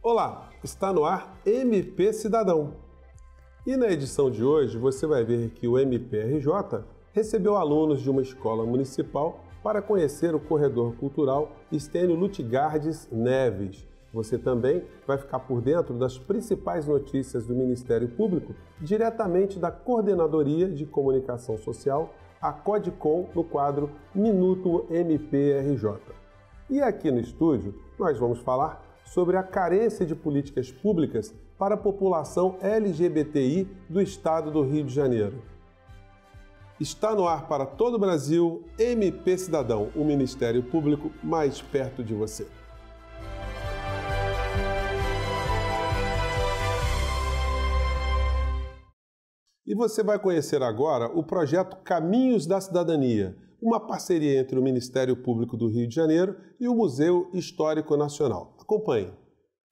Olá, está no ar MP Cidadão. E na edição de hoje você vai ver que o MPRJ recebeu alunos de uma escola municipal para conhecer o corredor cultural Stênio Lutgardes Neves. Você também vai ficar por dentro das principais notícias do Ministério Público diretamente da Coordenadoria de Comunicação Social, a CODCOM, no quadro Minuto MPRJ. E aqui no estúdio nós vamos falar sobre a carência de políticas públicas para a população LGBTI do estado do Rio de Janeiro. Está no ar para todo o Brasil, MP Cidadão, o Ministério Público mais perto de você. E você vai conhecer agora o projeto Caminhos da Cidadania, uma parceria entre o Ministério Público do Rio de Janeiro e o Museu Histórico Nacional. Acompanhe.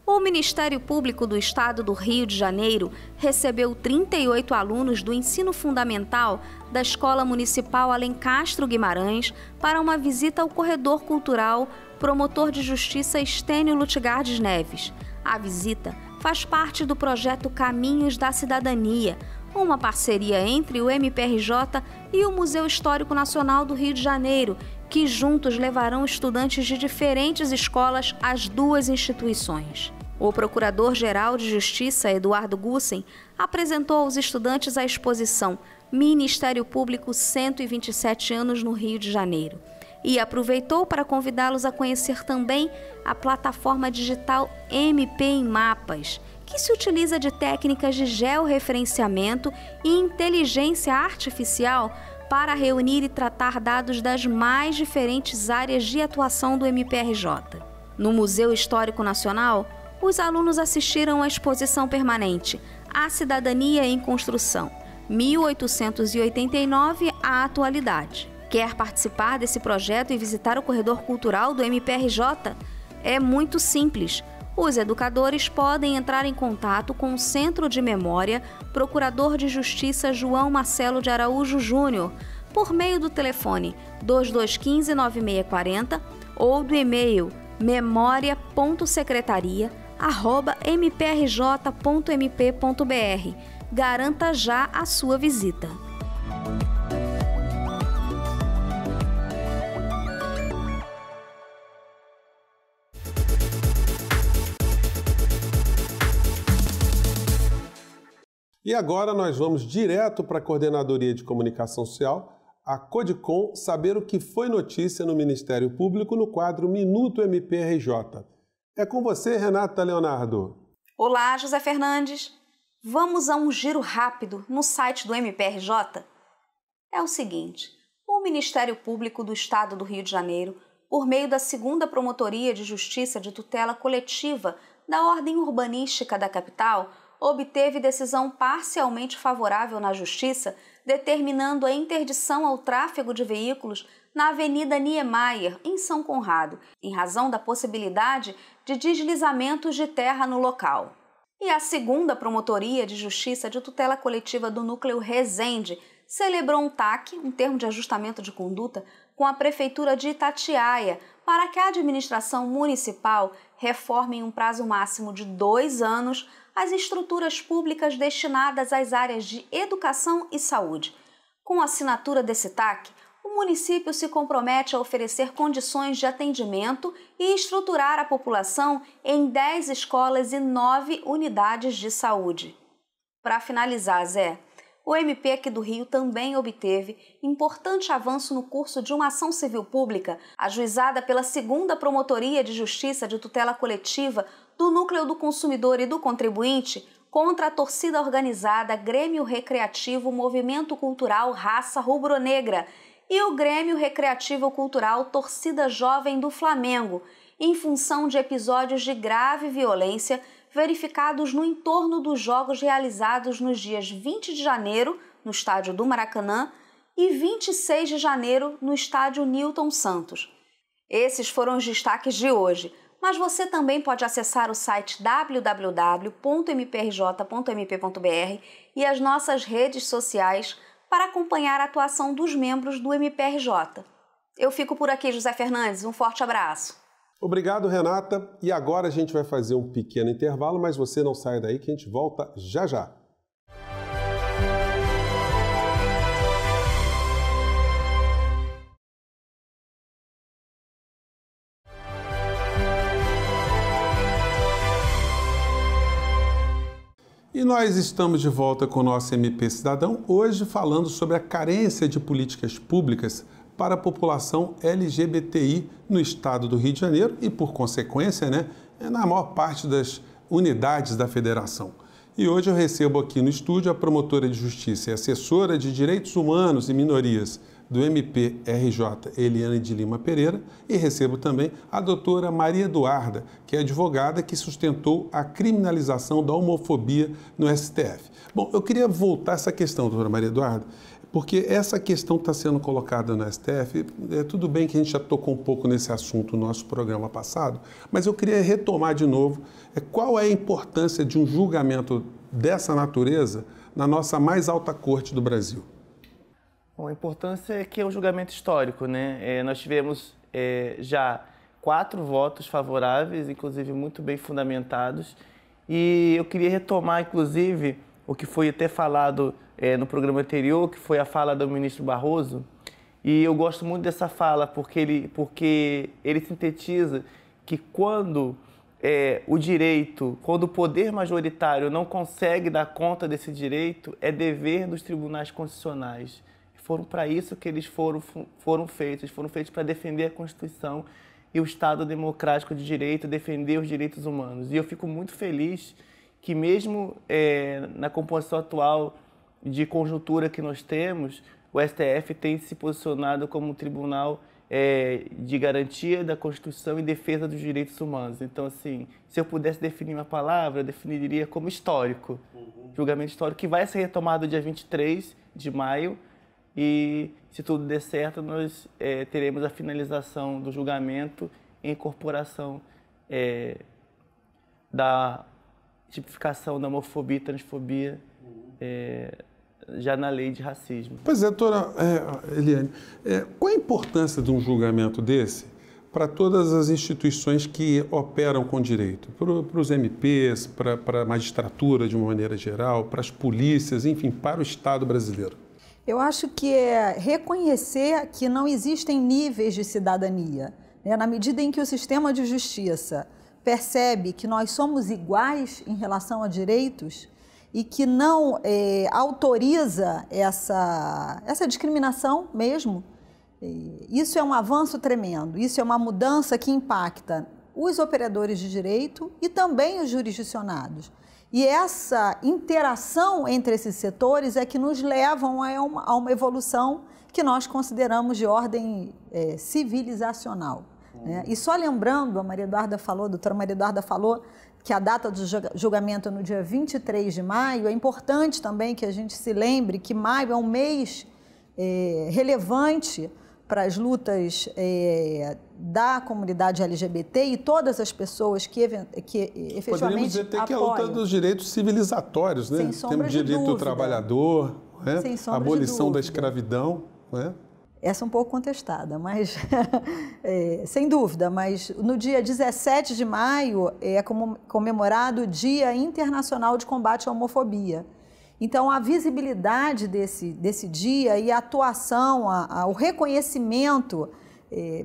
O Ministério Público do Estado do Rio de Janeiro recebeu 38 alunos do ensino fundamental da Escola Municipal Alencastro Guimarães para uma visita ao corredor cultural Promotor de Justiça Stênio Lutgardes Neves. A visita faz parte do projeto Caminhos da Cidadania, uma parceria entre o MPRJ e o Museu Histórico Nacional do Rio de Janeiro, que juntos levarão estudantes de diferentes escolas às duas instituições. O Procurador-Geral de Justiça, Eduardo Gussen, apresentou aos estudantes a exposição Ministério Público 127 anos no Rio de Janeiro e aproveitou para convidá-los a conhecer também a plataforma digital MP em Mapas, que se utiliza de técnicas de georreferenciamento e inteligência artificial para reunir e tratar dados das mais diferentes áreas de atuação do MPRJ. No Museu Histórico Nacional, os alunos assistiram à exposição permanente A Cidadania em Construção, 1889 à atualidade. Quer participar desse projeto e visitar o corredor cultural do MPRJ? É muito simples. Os educadores podem entrar em contato com o Centro de Memória Procurador de Justiça João Marcelo de Araújo Júnior por meio do telefone 2215-9640 ou do e-mail memoria.secretaria@mprj.mp.br. Garanta já a sua visita. E agora nós vamos direto para a Coordenadoria de Comunicação Social, a CODCOM, saber o que foi notícia no Ministério Público no quadro Minuto MPRJ. É com você, Renata Leonardo. Olá, José Fernandes. Vamos a um giro rápido no site do MPRJ? É o seguinte, o Ministério Público do Estado do Rio de Janeiro, por meio da 2ª Promotoria de Justiça de Tutela Coletiva da Ordem Urbanística da Capital, obteve decisão parcialmente favorável na Justiça, determinando a interdição ao tráfego de veículos na Avenida Niemeyer, em São Conrado, em razão da possibilidade de deslizamentos de terra no local. E a 2ª Promotoria de Justiça de Tutela Coletiva do Núcleo Resende celebrou um TAC, um termo de ajustamento de conduta, com a Prefeitura de Itatiaia, para que a administração municipal reforme em um prazo máximo de 2 anos as estruturas públicas destinadas às áreas de educação e saúde. Com a assinatura desse TAC, o município se compromete a oferecer condições de atendimento e estruturar a população em 10 escolas e 9 unidades de saúde. Para finalizar, Zé, o MP aqui do Rio também obteve importante avanço no curso de uma ação civil pública ajuizada pela 2ª Promotoria de Justiça de Tutela Coletiva do Núcleo do Consumidor e do Contribuinte contra a torcida organizada Grêmio Recreativo Movimento Cultural Raça Rubro-Negra e o Grêmio Recreativo Cultural Torcida Jovem do Flamengo, em função de episódios de grave violência verificados no entorno dos jogos realizados nos dias 20 de janeiro, no estádio do Maracanã, e 26 de janeiro, no estádio Newton Santos. Esses foram os destaques de hoje, mas você também pode acessar o site www.mprj.mp.br e as nossas redes sociais para acompanhar a atuação dos membros do MPRJ. Eu fico por aqui, José Fernandes. Um forte abraço. Obrigado, Renata. E agora a gente vai fazer um pequeno intervalo, mas você não sai daí que a gente volta já já. E nós estamos de volta com o nosso MP Cidadão, hoje falando sobre a carência de políticas públicas para a população LGBTI no estado do Rio de Janeiro e, por consequência, na maior parte das unidades da federação. E hoje eu recebo aqui no estúdio a promotora de justiça e assessora de direitos humanos e minorias do MPRJ, Eliane de Lima Pereira, e recebo também a doutora Maria Eduarda, que é advogada que sustentou a criminalização da homofobia no STF. Bom, eu queria voltar a essa questão, doutora Maria Eduarda, porque essa questão está sendo colocada no STF, tudo bem que a gente já tocou um pouco nesse assunto no nosso programa passado, mas eu queria retomar de novo qual é a importância de um julgamento dessa natureza na nossa mais alta corte do Brasil. Bom, a importância é que é um julgamento histórico, né? Nós tivemos já 4 votos favoráveis, inclusive muito bem fundamentados, e eu queria retomar, inclusive, o que foi até falado no programa anterior, que foi a fala do ministro Barroso, e eu gosto muito dessa fala porque ele sintetiza que quando quando o poder majoritário não consegue dar conta desse direito, é dever dos tribunais constitucionais. Foram para isso que eles foram feitos. Eles foram feitos para defender a Constituição e o Estado democrático de direito, defender os direitos humanos. E eu fico muito feliz que mesmo na composição atual de conjuntura que nós temos, o STF tem se posicionado como um tribunal de garantia da Constituição e defesa dos direitos humanos. Então, assim, se eu pudesse definir uma palavra, eu definiria como histórico. Julgamento histórico que vai ser retomado dia 23 de maio e, se tudo der certo, nós teremos a finalização do julgamento e incorporação da tipificação da homofobia e transfobia já na lei de racismo. Pois é, doutora Eliane, qual a importância de um julgamento desse para todas as instituições que operam com direito? Para os MPs, para a magistratura de uma maneira geral, para as polícias, enfim, para o Estado brasileiro? Eu acho que é reconhecer que não existem níveis de cidadania. Na medida em que o sistema de justiça percebe que nós somos iguais em relação a direitos e que não autoriza essa discriminação mesmo, isso é um avanço tremendo, isso é uma mudança que impacta os operadores de direito e também os jurisdicionados. E essa interação entre esses setores é que nos levam a uma evolução que nós consideramos de ordem civilizacional. E só lembrando, a doutora Maria Eduarda falou que a data do julgamento é no dia 23 de maio, é importante também que a gente se lembre que maio é um mês relevante para as lutas da comunidade LGBT e todas as pessoas que efetivamente poderíamos dizer até que é a luta dos direitos civilizatórios, né? Sem sombra Temos de direito do dúvida. Trabalhador, Sem sombra a abolição de da dúvida. escravidão, né? Essa é um pouco contestada, mas sem dúvida, mas no dia 17 de maio é comemorado o Dia Internacional de Combate à Homofobia. Então, a visibilidade desse dia e a atuação, o reconhecimento,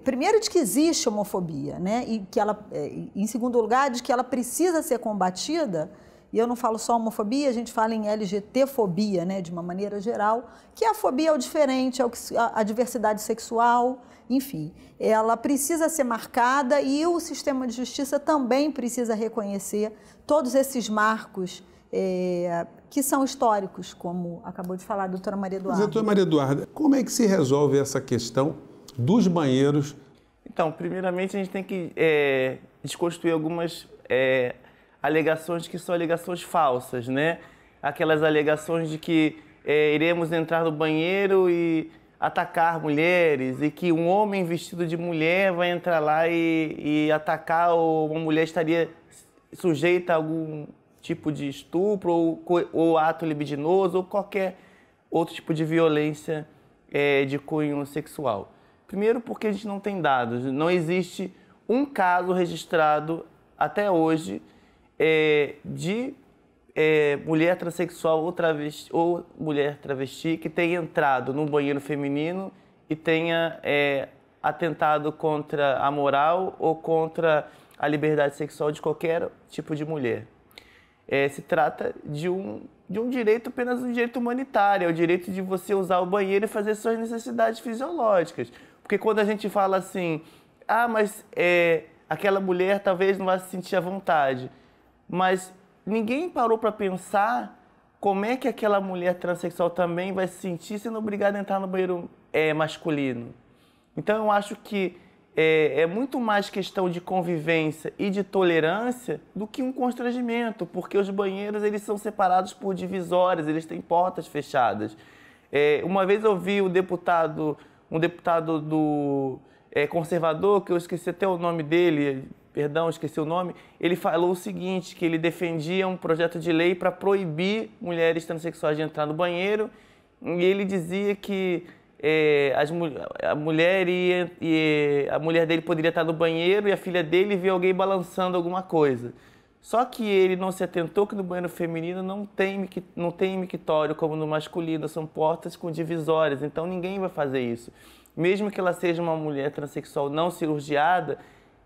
primeiro de que existe homofobia, né? E que ela, em segundo lugar, de que ela precisa ser combatida. E eu não falo só homofobia, a gente fala em LGBTfobia, né, de uma maneira geral, que é a fobia ao diferente, a diversidade sexual, enfim. Ela precisa ser marcada e o sistema de justiça também precisa reconhecer todos esses marcos que são históricos, como acabou de falar a doutora Maria Eduarda. Doutora Maria Eduarda, como é que se resolve essa questão dos banheiros? Então, primeiramente, a gente tem que desconstruir algumas alegações que são alegações falsas, né? Aquelas alegações de que iremos entrar no banheiro e atacar mulheres e que um homem vestido de mulher vai entrar lá e atacar ou uma mulher estaria sujeita a algum tipo de estupro ou ato libidinoso ou qualquer outro tipo de violência de cunho sexual. Primeiro porque a gente não tem dados, não existe um caso registrado até hoje de mulher transexual ou mulher travesti que tenha entrado num banheiro feminino e tenha atentado contra a moral ou contra a liberdade sexual de qualquer tipo de mulher. Se trata de um direito, apenas um direito humanitário, é o direito de você usar o banheiro e fazer suas necessidades fisiológicas. Porque quando a gente fala assim, mas aquela mulher talvez não vá se sentir à vontade, mas ninguém parou para pensar como é que aquela mulher transexual também vai se sentir sendo obrigada a entrar no banheiro masculino. Então eu acho que é muito mais questão de convivência e de tolerância do que um constrangimento, porque os banheiros eles são separados por divisórias, eles têm portas fechadas. Uma vez eu vi um deputado do conservador, que eu esqueci até o nome dele, perdão, esqueci o nome, ele falou o seguinte, que ele defendia um projeto de lei para proibir mulheres transexuais de entrar no banheiro, e ele dizia que a mulher dele poderia estar no banheiro e a filha dele via alguém balançando alguma coisa. Só que ele não se atentou que no banheiro feminino não tem mictório como no masculino, são portas com divisórias, então ninguém vai fazer isso. Mesmo que ela seja uma mulher transexual não cirurgiada,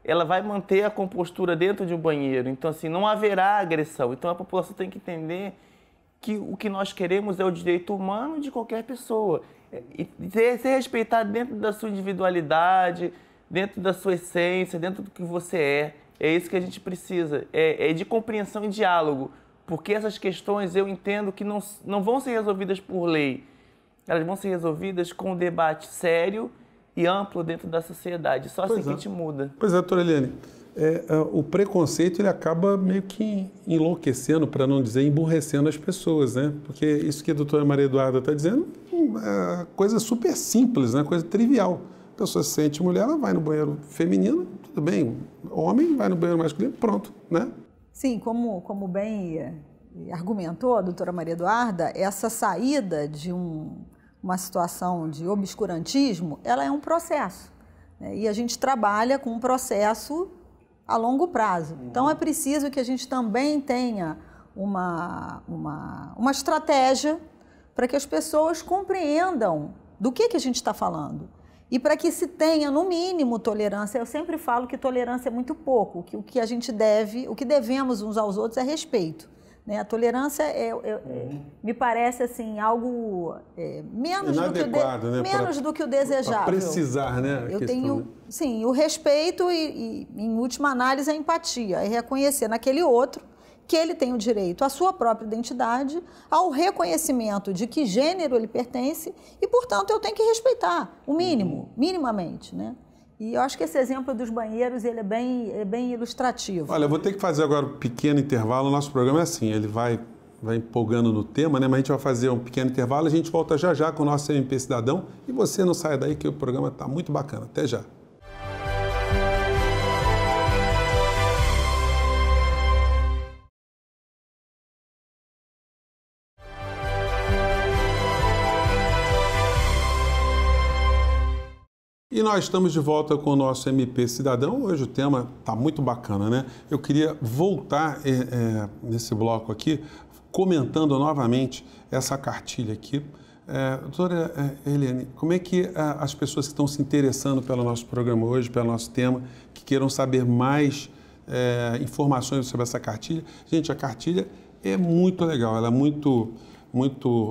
ela vai manter a compostura dentro de um banheiro, então assim, não haverá agressão. Então a população tem que entender que o que nós queremos é o direito humano de qualquer pessoa. E ser respeitado dentro da sua individualidade, dentro da sua essência, dentro do que você é. É isso que a gente precisa, é de compreensão e diálogo, porque essas questões eu entendo que não vão ser resolvidas por lei, elas vão ser resolvidas com um debate sério e amplo dentro da sociedade, só assim que a gente muda. Pois é, doutora Eliane, o preconceito ele acaba meio que enlouquecendo, para não dizer emburrecendo as pessoas, né? Porque isso que a doutora Maria Eduarda está dizendo é coisa super simples, né? Coisa trivial. A pessoa se sente mulher, ela vai no banheiro feminino, tudo bem. Homem vai no banheiro masculino, pronto, né? Sim, como bem argumentou a doutora Maria Eduarda, essa saída de uma situação de obscurantismo, ela é um processo, né? E a gente trabalha com um processo a longo prazo. Então é preciso que a gente também tenha uma estratégia para que as pessoas compreendam do que a gente está falando. E para que se tenha, no mínimo, tolerância. Eu sempre falo que tolerância é muito pouco, que o que devemos uns aos outros é respeito. Né? A tolerância me parece assim, algo menos do que o desejável. Para precisar, né? Eu tenho, sim, o respeito e, em última análise, a empatia. É reconhecer naquele outro que ele tem o direito à sua própria identidade, ao reconhecimento de que gênero ele pertence e, portanto, eu tenho que respeitar o mínimo, minimamente, né? E eu acho que esse exemplo dos banheiros ele é bem ilustrativo. Olha, eu vou ter que fazer agora um pequeno intervalo. O nosso programa é assim, ele vai empolgando no tema, né? Mas a gente vai fazer um pequeno intervalo, a gente volta já com o nosso MP Cidadão e você não saia daí que o programa está muito bacana. Até já. E nós estamos de volta com o nosso MP Cidadão. Hoje o tema está muito bacana, né? Eu queria voltar nesse bloco aqui, comentando novamente essa cartilha aqui. Doutora Eliane, como é que as pessoas que estão se interessando pelo nosso programa hoje, pelo nosso tema, que queiram saber mais informações sobre essa cartilha? Gente, a cartilha é muito legal, ela é muito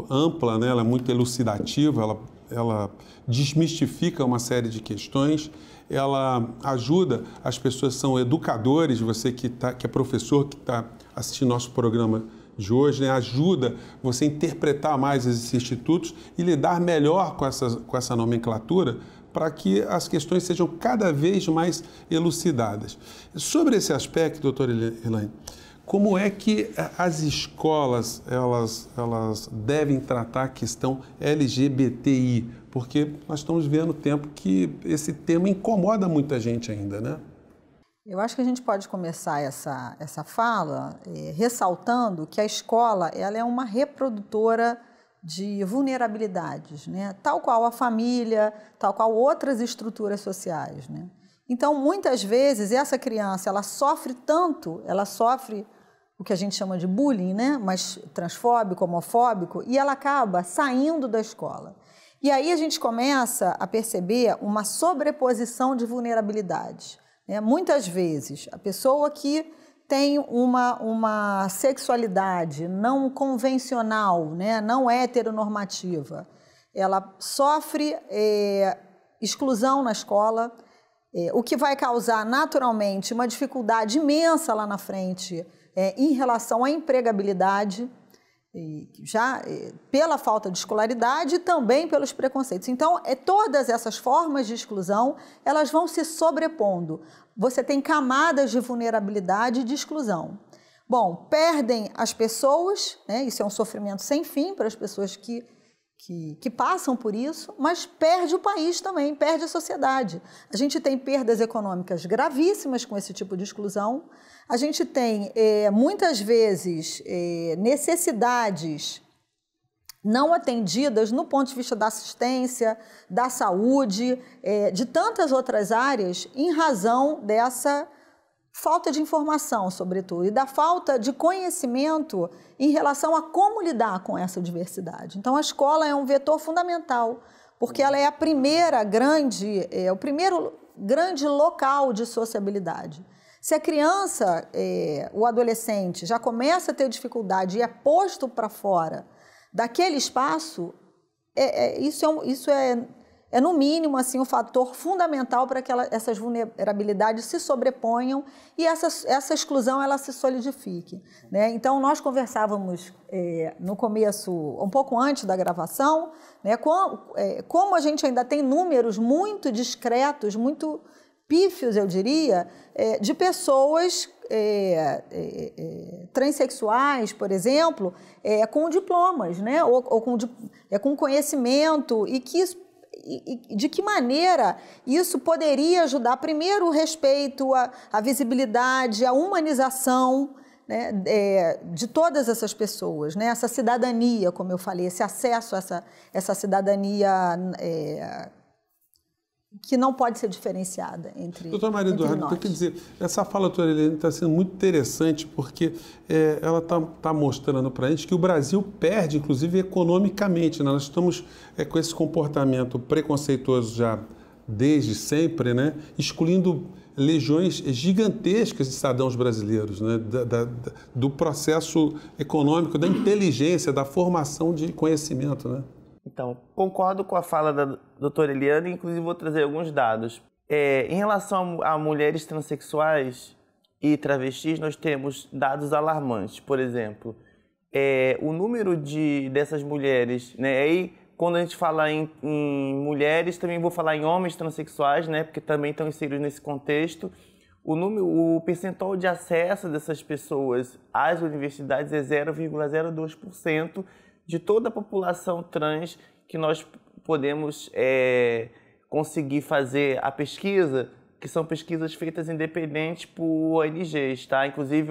ampla, né? Ela é muito elucidativa, ela desmistifica uma série de questões, ela ajuda as pessoas que são educadores, você que é professor, que está assistindo nosso programa de hoje, né? Ajuda você a interpretar mais esses institutos e lidar melhor com essa nomenclatura para que as questões sejam cada vez mais elucidadas. Sobre esse aspecto, doutora Elaine, como é que as escolas elas devem tratar a questão LGBTI? Porque nós estamos vendo o tempo que esse tema incomoda muita gente ainda, né? Eu acho que a gente pode começar essa fala ressaltando que a escola ela é uma reprodutora de vulnerabilidades, né? Tal qual a família, tal qual outras estruturas sociais, né? Então, muitas vezes, essa criança, ela sofre tanto, ela sofre o que a gente chama de bullying, né? Mas transfóbico, homofóbico, e ela acaba saindo da escola. E aí a gente começa a perceber uma sobreposição de vulnerabilidades, né? Muitas vezes, a pessoa que tem uma sexualidade não convencional, né? Não heteronormativa, ela sofre exclusão na escola, o que vai causar naturalmente uma dificuldade imensa lá na frente em relação à empregabilidade, já pela falta de escolaridade e também pelos preconceitos. Então, todas essas formas de exclusão, elas vão se sobrepondo. Você tem camadas de vulnerabilidade e de exclusão. Bom, perdem as pessoas, né? Isso é um sofrimento sem fim para as pessoas que passam por isso, mas perde o país também, perde a sociedade. A gente tem perdas econômicas gravíssimas com esse tipo de exclusão. A gente tem, muitas vezes, necessidades não atendidas no ponto de vista da assistência, da saúde, de tantas outras áreas, em razão dessa falta de informação, sobretudo, e da falta de conhecimento em relação a como lidar com essa diversidade. Então, a escola é um vetor fundamental, porque ela é o primeiro grande local de sociabilidade. Se a criança, o adolescente, já começa a ter dificuldade e é posto para fora daquele espaço, isso é no mínimo assim, um fator fundamental para que essas vulnerabilidades se sobreponham e essa exclusão ela se solidifique, né? Então, nós conversávamos no começo, um pouco antes da gravação, né, como a gente ainda tem números muito discretos, muito pífios, eu diria, de pessoas transexuais, por exemplo, com diplomas, né, ou com conhecimento, e de que maneira isso poderia ajudar, primeiro, o respeito, a visibilidade, a humanização, né, de todas essas pessoas, né, essa cidadania, como eu falei, esse acesso a essa cidadania que não pode ser diferenciada entre Doutora Maria Eduarda, então, quer dizer, essa fala, doutora Helena, está sendo muito interessante porque ela está mostrando para a gente que o Brasil perde, inclusive, economicamente, né? Nós estamos com esse comportamento preconceituoso já desde sempre, né? Excluindo legiões gigantescas de cidadãos brasileiros, né? Do processo econômico, da inteligência, da formação de conhecimento, né? Então, concordo com a fala da doutora Eliane, inclusive vou trazer alguns dados. Em relação a mulheres transexuais e travestis, nós temos dados alarmantes. Por exemplo, o número dessas mulheres, né? Aí, quando a gente fala em mulheres, também vou falar em homens transexuais, né? Porque também estão inseridos nesse contexto. O percentual de acesso dessas pessoas às universidades é 0,02%. De toda a população trans que nós podemos conseguir fazer a pesquisa, que são pesquisas feitas independentes por ONGs, tá? Inclusive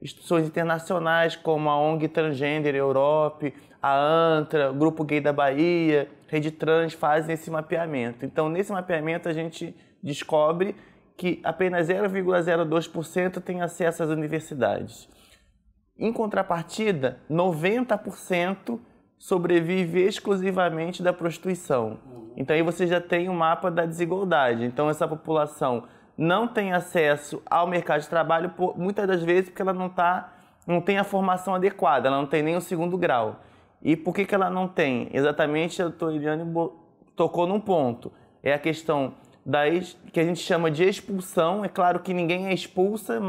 instituições internacionais como a ONG Transgender Europe, a ANTRA, o Grupo Gay da Bahia, Rede Trans fazem esse mapeamento. Então, nesse mapeamento, a gente descobre que apenas 0,02% tem acesso às universidades. Em contrapartida, 90% sobrevive exclusivamente da prostituição. Então, aí você já tem um mapa da desigualdade. Então, essa população não tem acesso ao mercado de trabalho, muitas das vezes, porque ela não tem a formação adequada, ela não tem nem o 2º grau. E por que ela não tem? Exatamente, a doutora Eliane tocou num ponto. É a questão que a gente chama de expulsão. É claro que ninguém é expulsa,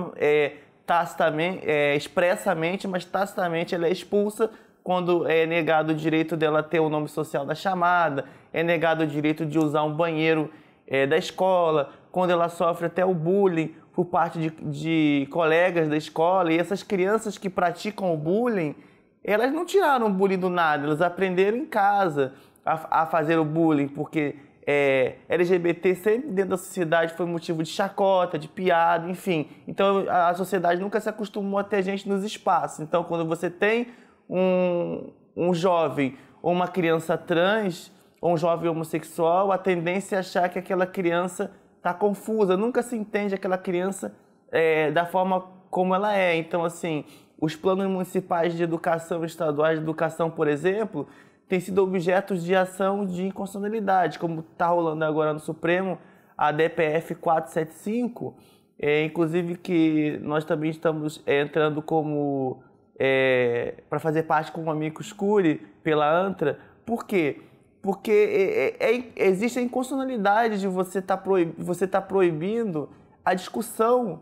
expressamente, mas tacitamente ela é expulsa quando é negado o direito dela ter o nome social da chamada, é negado o direito de usar um banheiro da escola, quando ela sofre até o bullying por parte de colegas da escola. E essas crianças que praticam o bullying, elas não tiraram o bullying do nada, elas aprenderam em casa a fazer o bullying, porque LGBT sempre dentro da sociedade foi motivo de chacota, de piada, enfim. Então a sociedade nunca se acostumou a ter gente nos espaços. Então, quando você tem um jovem ou uma criança trans ou um jovem homossexual, a tendência é achar que aquela criança tá confusa, nunca se entende aquela criança da forma como ela é. Então, assim, os planos municipais de educação, estaduais de educação, por exemplo, têm sido objetos de ação de inconstitucionalidade, como está rolando agora no Supremo, a DPF 475, inclusive que nós também estamos entrando como para fazer parte como amicus curiae pela ANTRA. Por quê? Porque existe a inconstitucionalidade de você tá proibindo a discussão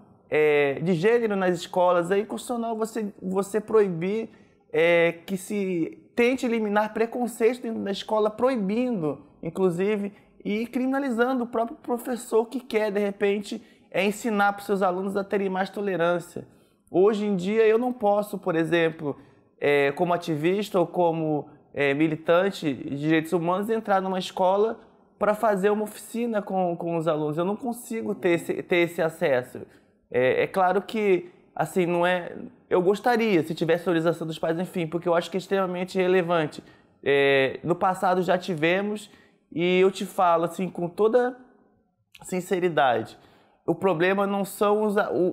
de gênero nas escolas. É inconstitucional você proibir que se tente eliminar preconceito dentro da escola, proibindo, inclusive, e criminalizando o próprio professor que quer, de repente, ensinar para os seus alunos a terem mais tolerância. Hoje em dia, eu não posso, por exemplo, como ativista ou como militante de direitos humanos, entrar numa escola para fazer uma oficina com os alunos. Eu não consigo ter esse acesso. É claro que, assim, não é... Eu gostaria, se tivesse autorização dos pais, enfim, porque eu acho que é extremamente relevante. No passado já tivemos, e eu te falo, assim, com toda sinceridade, o problema não são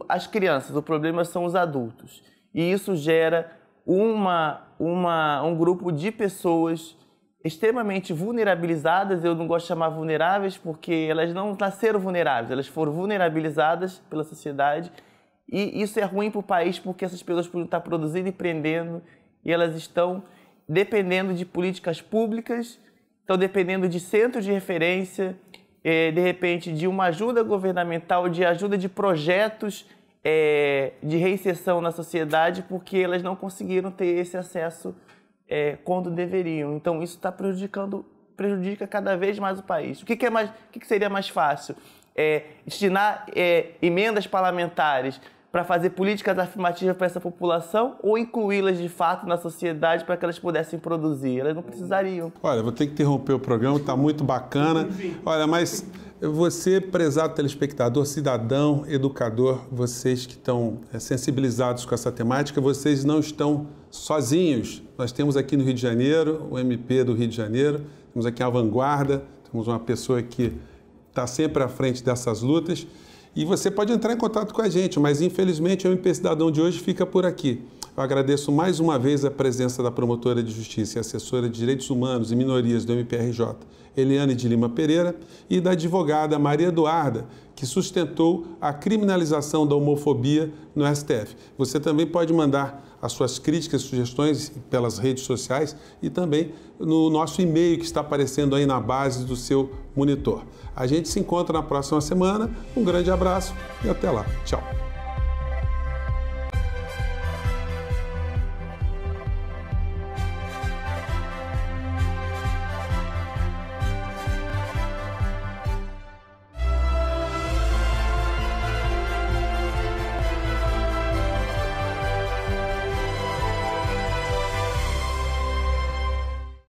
as crianças, o problema são os adultos. E isso gera um grupo de pessoas extremamente vulnerabilizadas. Eu não gosto de chamar vulneráveis porque elas não nasceram vulneráveis, elas foram vulnerabilizadas pela sociedade, e isso é ruim para o país porque essas pessoas podem estar produzindo e prendendo, e elas estão dependendo de políticas públicas, estão dependendo de centros de referência, de repente de uma ajuda governamental, de ajuda de projetos de reinserção na sociedade, porque elas não conseguiram ter esse acesso quando deveriam. Então isso prejudica cada vez mais o país. O que seria mais fácil? Destinar emendas parlamentares para fazer políticas afirmativas para essa população, ou incluí-las de fato na sociedade para que elas pudessem produzir? Elas não precisariam. Olha, vou ter que interromper o programa, está muito bacana. Olha, mas você, prezado telespectador, cidadão, educador, vocês que estão sensibilizados com essa temática, vocês não estão sozinhos. Nós temos aqui no Rio de Janeiro, o MP do Rio de Janeiro, temos aqui a Vanguarda, temos uma pessoa que está sempre à frente dessas lutas. E você pode entrar em contato com a gente, mas infelizmente o MP Cidadão de hoje fica por aqui. Eu agradeço mais uma vez a presença da promotora de justiça e assessora de direitos humanos e minorias do MPRJ, Eliane de Lima Pereira, e da advogada Maria Eduarda, que sustentou a criminalização da homofobia no STF. Você também pode mandar as suas críticas e sugestões pelas redes sociais e também no nosso e-mail que está aparecendo aí na base do seu monitor. A gente se encontra na próxima semana. Um grande abraço e até lá. Tchau.